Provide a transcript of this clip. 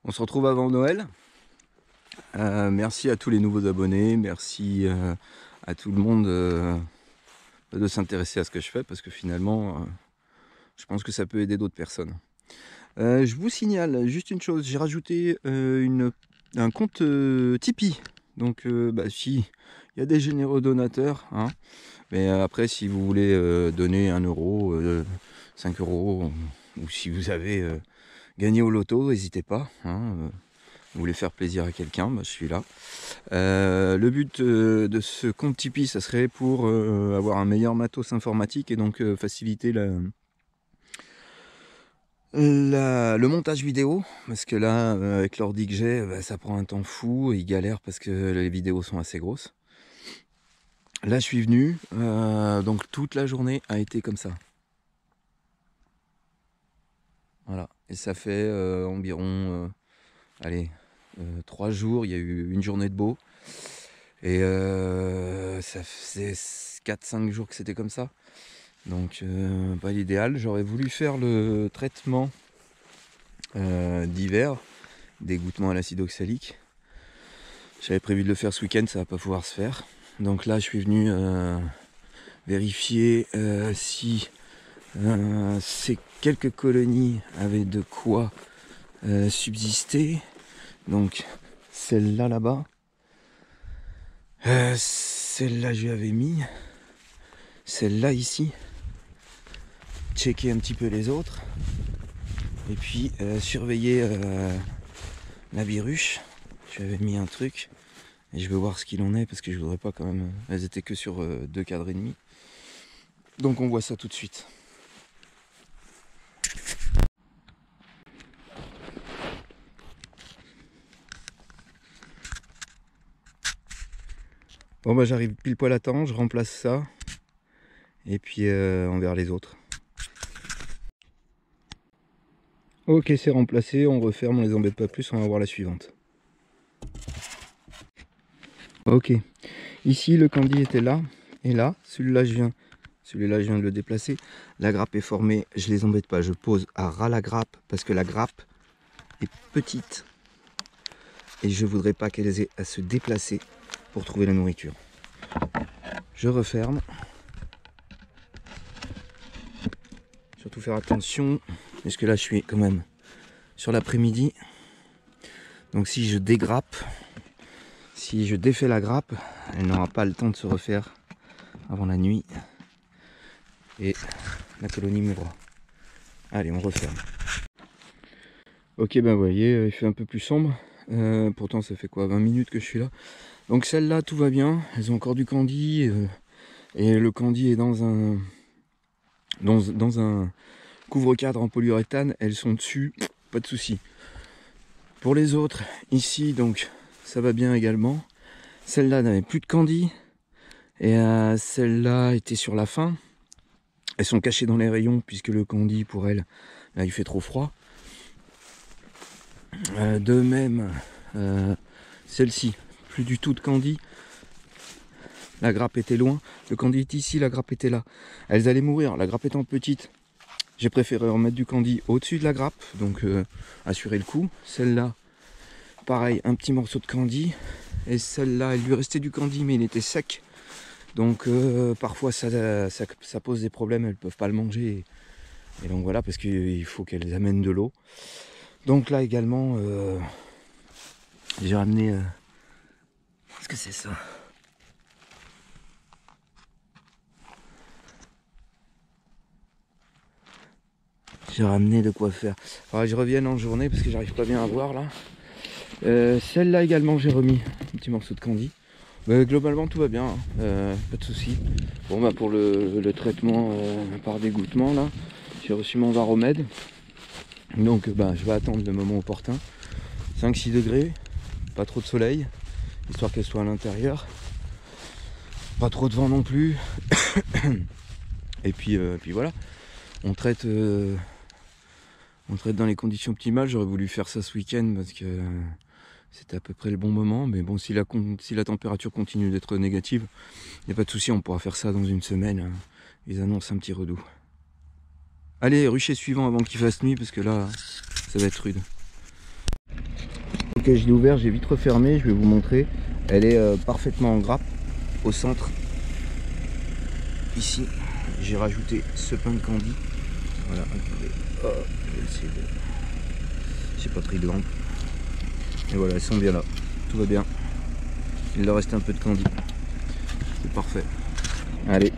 On se retrouve avant Noël. Merci à tous les nouveaux abonnés, merci à tout le monde de s'intéresser à ce que je fais parce que finalement, je pense que ça peut aider d'autres personnes. Je vous signale juste une chose, j'ai rajouté un compte Tipeee. Donc si il y a des généreux donateurs, hein, mais après si vous voulez donner 1 euro, 5 euros, ou si vous avez gagné au loto, n'hésitez pas. Vous voulez faire plaisir à quelqu'un, je suis là. Le but de ce compte Tipeee, ça serait pour avoir un meilleur matos informatique et donc faciliter le montage vidéo, parce que là, avec l'ordi que j'ai, ça prend un temps fou et il galère parce que les vidéos sont assez grosses. Là, je suis venu, donc toute la journée a été comme ça. Voilà, et ça fait environ, 3 jours, il y a eu une journée de beau. Et ça faisait 4-5 jours que c'était comme ça. Donc pas l'idéal. J'aurais voulu faire le traitement d'hiver, d'égouttement à l'acide oxalique. J'avais prévu de le faire ce week-end, ça va pas pouvoir se faire. Donc là je suis venu vérifier si ces quelques colonies avaient de quoi subsister. Donc celle-là là-bas. Celle-là je lui avais mis. Celle-là ici. Checker un petit peu les autres. Et puis surveiller la biruche. Je lui avais mis un truc. Et je veux voir ce qu'il en est parce que je voudrais pas quand même. Elles étaient que sur 2 cadres et demi. Donc on voit ça tout de suite. Bon j'arrive pile poil à temps, je remplace ça. Et puis on verra les autres. Ok, c'est remplacé, on referme, on les embête pas plus, on va voir la suivante. Ok, ici le candy était là, et là, celui-là je viens de le déplacer. La grappe est formée, je les embête pas, je pose à ras la grappe, parce que la grappe est petite. Et je voudrais pas qu'elles aient à se déplacer pour trouver la nourriture. Je referme. Surtout faire attention, parce que là je suis quand même sur l'après-midi. Donc si je dégrappe, si je défais la grappe, elle n'aura pas le temps de se refaire avant la nuit. Et la colonie mourra. Allez, on referme. Ok, vous voyez, il fait un peu plus sombre. Pourtant ça fait quoi, 20 minutes que je suis là. Donc celle-là, tout va bien. Elles ont encore du candy. Et le candy est dans un couvre-cadre en polyuréthane. Elles sont dessus, pas de souci. Pour les autres, ici, donc ça va bien également. Celle-là n'avait plus de candy. Et celle-là était sur la fin. Elles sont cachées dans les rayons puisque le candy pour elles, là il fait trop froid. De même, celle-ci, plus du tout de candy. La grappe était loin. Le candy est ici, la grappe était là. Elles allaient mourir, la grappe étant petite. J'ai préféré remettre du candy au-dessus de la grappe, donc assurer le coup. Celle-là, pareil, un petit morceau de candy. Et celle-là, il lui restait du candy, mais il était sec. Donc parfois ça pose des problèmes, elles ne peuvent pas le manger. Et donc voilà, parce qu'il faut qu'elles amènent de l'eau. Donc là également, j'ai ramené... Qu'est-ce que c'est ça? J'ai ramené de quoi faire. Alors, je reviens en journée parce que j'arrive pas bien à voir là. Celle-là également j'ai remis un petit morceau de candy. Globalement tout va bien, pas de soucis. Bon pour le traitement par dégouttement là, j'ai reçu mon Varomède. Donc je vais attendre le moment opportun. 5-6 degrés, pas trop de soleil, histoire qu'elle soit à l'intérieur. Pas trop de vent non plus. Et puis voilà, on traite dans les conditions optimales. J'aurais voulu faire ça ce week-end parce que c'était à peu près le bon moment. Mais bon, si la température continue d'être négative, il n'y a pas de souci, on pourra faire ça dans une semaine. Ils annoncent un petit redout. Allez, rucher suivant avant qu'il fasse nuit parce que là, ça va être rude. Ok, je l'ai ouvert, j'ai vite refermé, je vais vous montrer. Elle est parfaitement en grappe au centre. Ici, j'ai rajouté ce pain de candy. Voilà, attendez. Oh, je vais essayer de... J'ai pas pris de lampe. Et voilà, elles sont bien là. Tout va bien. Il leur reste un peu de candy. C'est parfait. Allez.